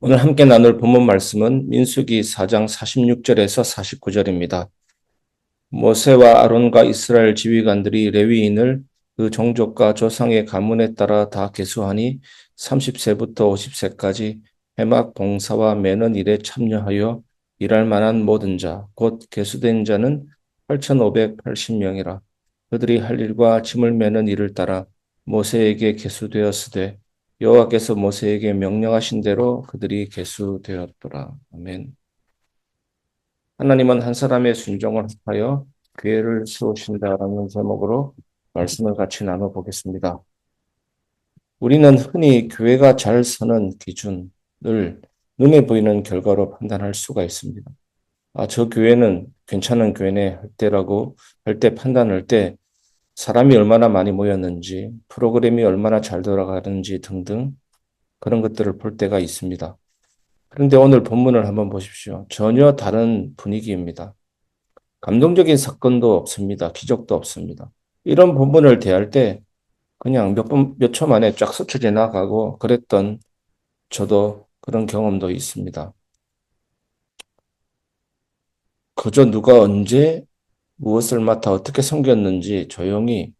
오늘 함께 나눌 본문 말씀은 민수기 4장 46절에서 49절입니다. 모세와 아론과 이스라엘 지휘관들이 레위인을 그 종족과 조상의 가문에 따라 다 계수하니 30세부터 50세까지 해막 봉사와 매는 일에 참여하여 일할 만한 모든 자, 곧 계수된 자는 8,580명이라. 그들이 할 일과 짐을 매는 일을 따라 모세에게 계수되었으되 여호와께서 모세에게 명령하신 대로 그들이 계수되었더라. 아멘. 하나님은 한 사람의 순종을 하여 교회를 세우신다라는 제목으로 말씀을 같이 나눠보겠습니다. 우리는 흔히 교회가 잘 서는 기준을 눈에 보이는 결과로 판단할 수가 있습니다. 저 교회는 괜찮은 교회네 할 때라고 할 때 판단할 때 사람이 얼마나 많이 모였는지, 프로그램이 얼마나 잘 돌아가는지 등등 그런 것들을 볼 때가 있습니다. 그런데 오늘 본문을 한번 보십시오. 전혀 다른 분위기입니다. 감동적인 사건도 없습니다. 기적도 없습니다. 이런 본문을 대할 때 그냥 몇 초 만에 쫙 스쳐 지나가고 그랬던 저도 그런 경험도 있습니다. 그저 누가 언제 무엇을 맡아 어떻게 섬겼는지 조용히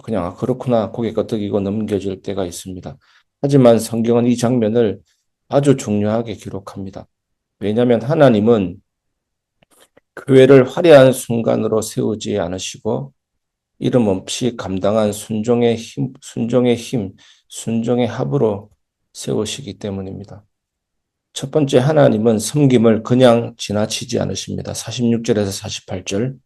그냥 그렇구나 고개 끄덕이고 넘겨질 때가 있습니다. 하지만 성경은 이 장면을 아주 중요하게 기록합니다. 왜냐하면 하나님은 교회를 화려한 순간으로 세우지 않으시고 이름 없이 감당한 순종의 합으로 세우시기 때문입니다. 첫 번째 하나님은 섬김을 그냥 지나치지 않으십니다. 46절에서 48절.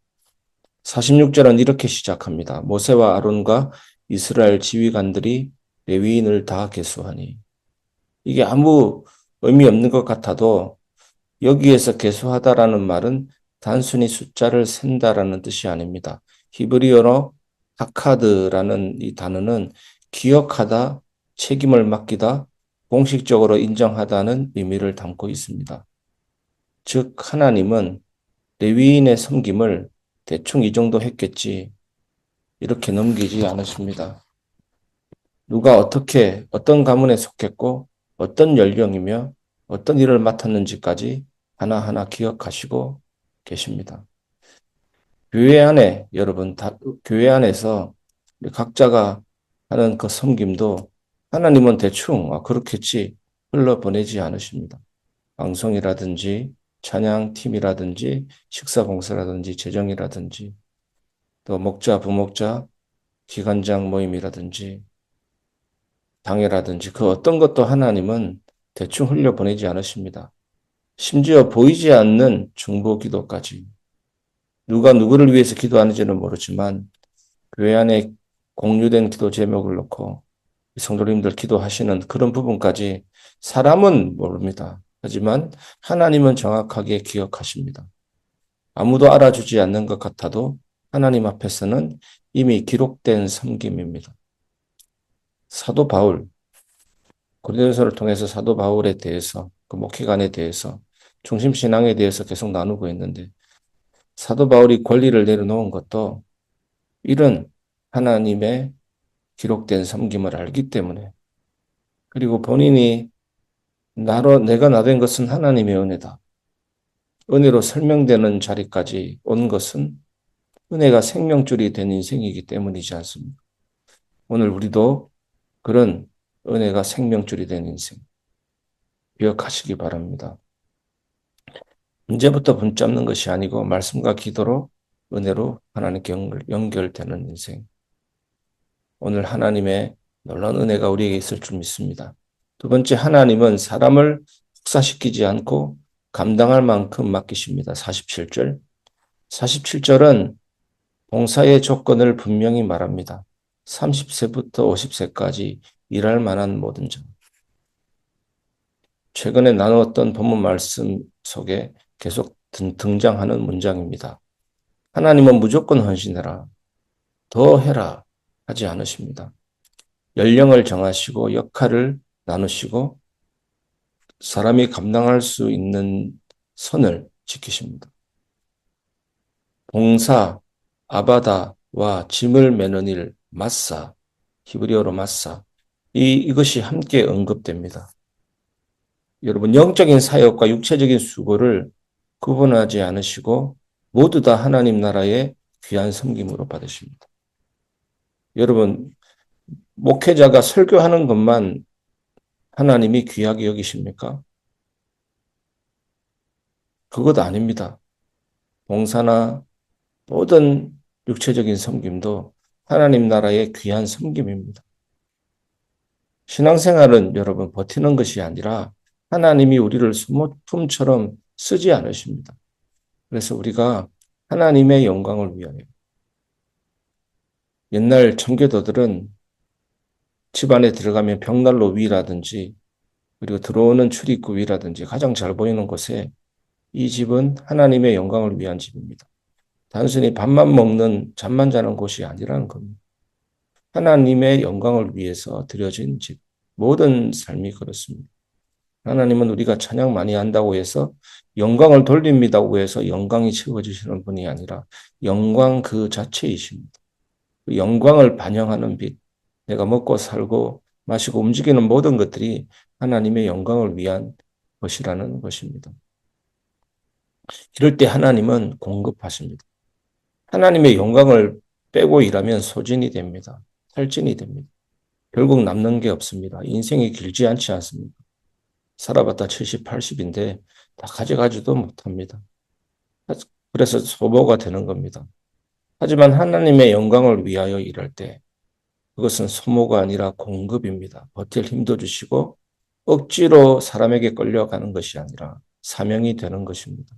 46절은 이렇게 시작합니다. 모세와 아론과 이스라엘 지휘관들이 레위인을 다 계수하니. 이게 아무 의미 없는 것 같아도 여기에서 계수하다라는 말은 단순히 숫자를 센다라는 뜻이 아닙니다. 히브리어로 하카드라는 이 단어는 기억하다, 책임을 맡기다, 공식적으로 인정하다는 의미를 담고 있습니다. 즉 하나님은 레위인의 섬김을 대충 이 정도 했겠지 이렇게 넘기지 않으십니다. 누가 어떻게 어떤 가문에 속했고 어떤 연령이며 어떤 일을 맡았는지까지 하나하나 기억하시고 계십니다. 교회 안에 여러분 교회 안에서 각자가 하는 그 섬김도 하나님은 대충 그렇겠지 흘러보내지 않으십니다. 방송이라든지 찬양팀이라든지 식사봉사라든지 재정이라든지 또 목자, 부목자, 기관장 모임이라든지 당회라든지 그 어떤 것도 하나님은 대충 흘려보내지 않으십니다. 심지어 보이지 않는 중보 기도까지 누가 누구를 위해서 기도하는지는 모르지만 교회 안에 공유된 기도 제목을 놓고 성도님들 기도하시는 그런 부분까지 사람은 모릅니다. 하지만 하나님은 정확하게 기억하십니다. 아무도 알아주지 않는 것 같아도 하나님 앞에서는 이미 기록된 섬김입니다. 사도 바울, 고린도전서를 통해서 사도 바울에 대해서 그 목회관에 대해서 중심신앙에 대해서 계속 나누고 있는데 사도 바울이 권리를 내려놓은 것도 이런 하나님의 기록된 섬김을 알기 때문에 그리고 본인이 내가 나 된 것은 하나님의 은혜다. 은혜로 설명되는 자리까지 온 것은 은혜가 생명줄이 된 인생이기 때문이지 않습니까? 오늘 우리도 그런 은혜가 생명줄이 된 인생 기억하시기 바랍니다. 문제부터 붙잡는 것이 아니고 말씀과 기도로 은혜로 하나님께 연결되는 인생. 오늘 하나님의 놀라운 은혜가 우리에게 있을 줄 믿습니다. 두 번째, 하나님은 사람을 혹사시키지 않고 감당할 만큼 맡기십니다. 47절. 47절은 봉사의 조건을 분명히 말합니다. 30세부터 50세까지 일할 만한 모든 자. 최근에 나누었던 본문 말씀 속에 계속 등장하는 문장입니다. 하나님은 무조건 헌신해라, 더 해라 하지 않으십니다. 연령을 정하시고 역할을 나누시고 사람이 감당할 수 있는 선을 지키십니다. 봉사, 아바다와 짐을 매는 일, 마사, 히브리어로 마사, 이것이 함께 언급됩니다. 여러분 영적인 사역과 육체적인 수고를 구분하지 않으시고 모두 다 하나님 나라의 귀한 섬김으로 받으십니다. 여러분 목회자가 설교하는 것만 하나님이 귀하게 여기십니까? 그것 아닙니다. 봉사나 모든 육체적인 섬김도 하나님 나라의 귀한 섬김입니다. 신앙생활은 여러분 버티는 것이 아니라 하나님이 우리를 소모품처럼 쓰지 않으십니다. 그래서 우리가 하나님의 영광을 위하여 옛날 청교도들은 집안에 들어가면 벽난로 위라든지 그리고 들어오는 출입구 위라든지 가장 잘 보이는 곳에 이 집은 하나님의 영광을 위한 집입니다. 단순히 밥만 먹는 잠만 자는 곳이 아니라는 겁니다. 하나님의 영광을 위해서 드려진 집. 모든 삶이 그렇습니다. 하나님은 우리가 찬양 많이 한다고 해서 영광을 돌립니다고 해서 영광이 채워지시는 분이 아니라 영광 그 자체이십니다. 그 영광을 반영하는 빛. 내가 먹고 살고 마시고 움직이는 모든 것들이 하나님의 영광을 위한 것이라는 것입니다. 이럴 때 하나님은 공급하십니다. 하나님의 영광을 빼고 일하면 소진이 됩니다. 탈진이 됩니다. 결국 남는 게 없습니다. 인생이 길지 않지 않습니까? 살아봤다 70, 80인데 다 가져가지도 못합니다. 그래서 소모가 되는 겁니다. 하지만 하나님의 영광을 위하여 일할 때 그것은 소모가 아니라 공급입니다. 버틸 힘도 주시고 억지로 사람에게 끌려가는 것이 아니라 사명이 되는 것입니다.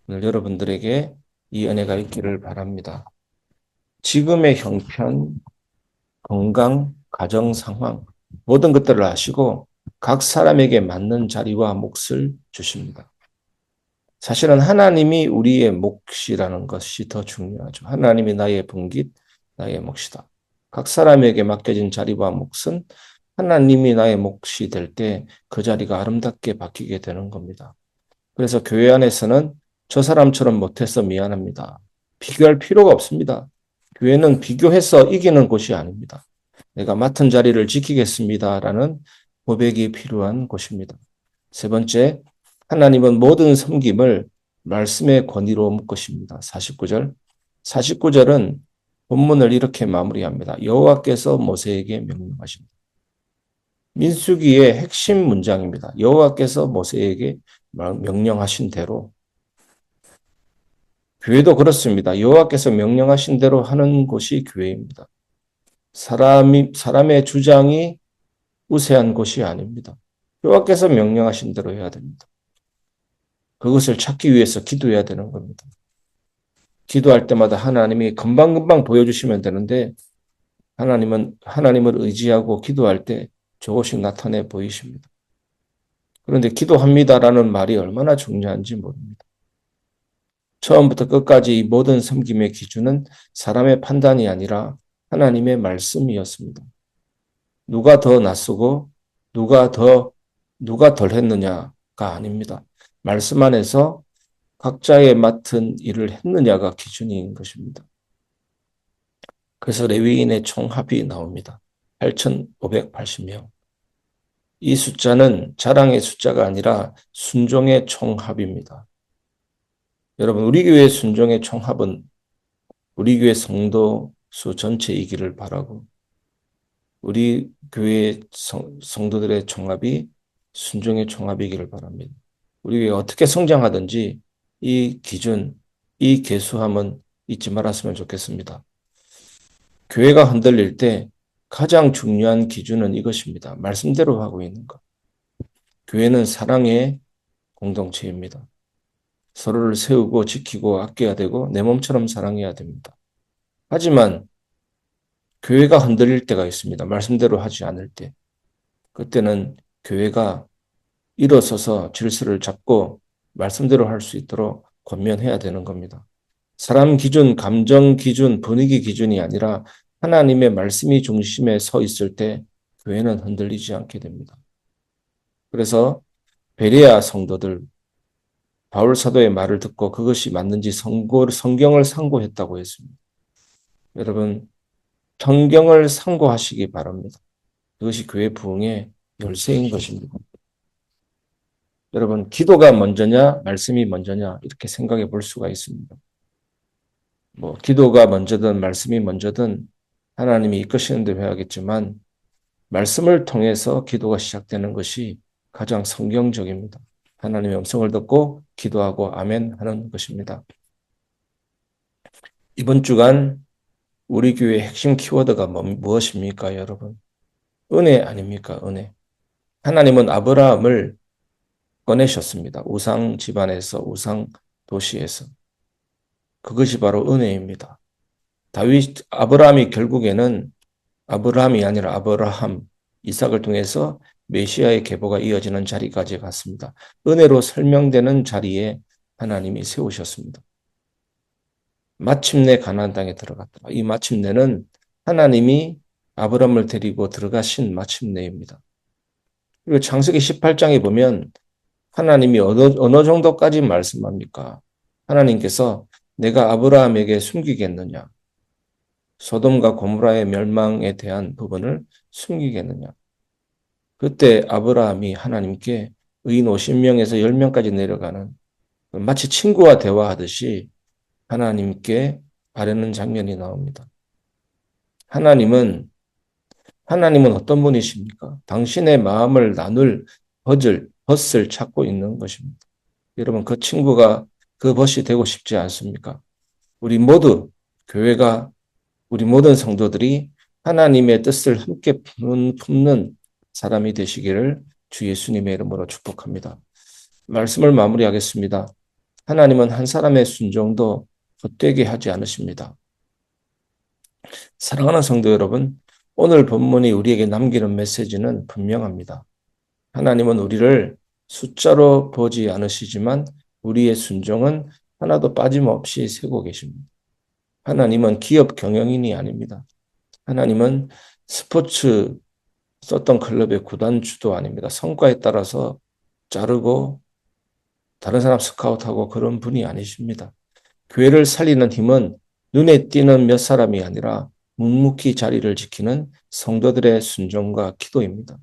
오늘 여러분들에게 이 은혜가 있기를 바랍니다. 지금의 형편, 건강, 가정 상황 모든 것들을 아시고 각 사람에게 맞는 자리와 몫을 주십니다. 사실은 하나님이 우리의 몫이라는 것이 더 중요하죠. 하나님이 나의 분깃, 나의 몫이다. 각 사람에게 맡겨진 자리와 몫은 하나님이 나의 몫이 될 때 그 자리가 아름답게 바뀌게 되는 겁니다. 그래서 교회 안에서는 저 사람처럼 못해서 미안합니다. 비교할 필요가 없습니다. 교회는 비교해서 이기는 곳이 아닙니다. 내가 맡은 자리를 지키겠습니다라는 고백이 필요한 곳입니다. 세 번째, 하나님은 모든 섬김을 말씀의 권위로 묶으십니다. 49절. 49절은 본문을 이렇게 마무리합니다. 여호와께서 모세에게 명령하십니다. 민수기의 핵심 문장입니다. 여호와께서 모세에게 명령하신 대로 교회도 그렇습니다. 여호와께서 명령하신 대로 하는 곳이 교회입니다. 사람의 주장이 우세한 곳이 아닙니다. 여호와께서 명령하신 대로 해야 됩니다. 그것을 찾기 위해서 기도해야 되는 겁니다. 기도할 때마다 하나님이 금방금방 보여주시면 되는데 하나님을 의지하고 기도할 때 조금씩 나타내 보이십니다. 그런데 기도합니다라는 말이 얼마나 중요한지 모릅니다. 처음부터 끝까지 이 모든 섬김의 기준은 사람의 판단이 아니라 하나님의 말씀이었습니다. 누가 더 낯서고 누가 덜 했느냐가 아닙니다. 말씀 안에서 각자의 맡은 일을 했느냐가 기준인 것입니다. 그래서 레위인의 총합이 나옵니다. 8,580명. 이 숫자는 자랑의 숫자가 아니라 순종의 총합입니다. 여러분, 우리 교회 순종의 총합은 우리 교회 성도 수 전체이기를 바라고 우리 교회 성도들의 총합이 순종의 총합이기를 바랍니다. 우리 교회 어떻게 성장하든지 이 기준, 이 계수함은 잊지 말았으면 좋겠습니다. 교회가 흔들릴 때 가장 중요한 기준은 이것입니다. 말씀대로 하고 있는 것. 교회는 사랑의 공동체입니다. 서로를 세우고 지키고 아껴야 되고 내 몸처럼 사랑해야 됩니다. 하지만 교회가 흔들릴 때가 있습니다. 말씀대로 하지 않을 때. 그때는 교회가 일어서서 질서를 잡고 말씀대로 할 수 있도록 권면해야 되는 겁니다. 사람 기준, 감정 기준, 분위기 기준이 아니라 하나님의 말씀이 중심에 서 있을 때 교회는 흔들리지 않게 됩니다. 그래서 베레아 성도들 바울 사도의 말을 듣고 그것이 맞는지 성경을 상고했다고 했습니다. 여러분 성경을 상고하시기 바랍니다. 그것이 교회 부흥의 열쇠인 것입니다. 여러분, 기도가 먼저냐, 말씀이 먼저냐, 이렇게 생각해 볼 수가 있습니다. 뭐, 기도가 먼저든 말씀이 먼저든 하나님이 이끄시는 대로 해야겠지만, 말씀을 통해서 기도가 시작되는 것이 가장 성경적입니다. 하나님의 음성을 듣고 기도하고 아멘 하는 것입니다. 이번 주간 우리 교회의 핵심 키워드가 무엇입니까, 여러분? 은혜 아닙니까, 은혜. 하나님은 아브라함을 꺼내셨습니다. 우상 집안에서, 우상 도시에서. 그것이 바로 은혜입니다. 아브라함이 결국에는 아브라함이 아니라 아브라함, 이삭을 통해서 메시아의 계보가 이어지는 자리까지 갔습니다. 은혜로 설명되는 자리에 하나님이 세우셨습니다. 마침내 가나안 땅에 들어갔다. 이 마침내는 하나님이 아브라함을 데리고 들어가신 마침내입니다. 그리고 창세기 18장에 보면 하나님이 어느 정도까지 말씀합니까? 하나님께서 내가 아브라함에게 숨기겠느냐? 소돔과 고모라의 멸망에 대한 부분을 숨기겠느냐? 그때 아브라함이 하나님께 의인 50명에서 10명까지 내려가는 마치 친구와 대화하듯이 하나님께 아뢰는 장면이 나옵니다. 하나님은 어떤 분이십니까? 당신의 마음을 나눌 벗을 찾고 있는 것입니다. 여러분, 그 친구가 그 벗이 되고 싶지 않습니까? 우리 모두, 교회가, 우리 모든 성도들이 하나님의 뜻을 함께 품는 사람이 되시기를 주 예수님의 이름으로 축복합니다. 말씀을 마무리하겠습니다. 하나님은 한 사람의 순종도 헛되게 하지 않으십니다. 사랑하는 성도 여러분, 오늘 본문이 우리에게 남기는 메시지는 분명합니다. 하나님은 우리를 숫자로 보지 않으시지만 우리의 순종은 하나도 빠짐없이 세고 계십니다. 하나님은 기업 경영인이 아닙니다. 하나님은 스포츠 썼던 클럽의 구단주도 아닙니다. 성과에 따라서 자르고 다른 사람 스카웃하고 그런 분이 아니십니다. 교회를 살리는 힘은 눈에 띄는 몇 사람이 아니라 묵묵히 자리를 지키는 성도들의 순종과 기도입니다.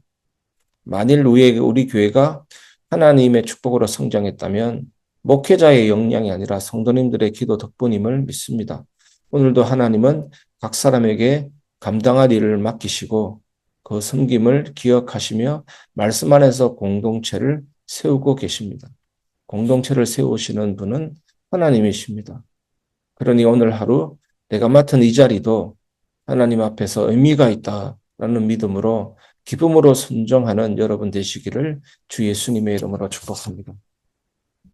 만일 우리 교회가 하나님의 축복으로 성장했다면 목회자의 역량이 아니라 성도님들의 기도 덕분임을 믿습니다. 오늘도 하나님은 각 사람에게 감당할 일을 맡기시고 그 섬김을 기억하시며 말씀 안에서 공동체를 세우고 계십니다. 공동체를 세우시는 분은 하나님이십니다. 그러니 오늘 하루 내가 맡은 이 자리도 하나님 앞에서 의미가 있다라는 믿음으로 기쁨으로 순종하는 여러분 되시기를 주 예수님의 이름으로 축복합니다.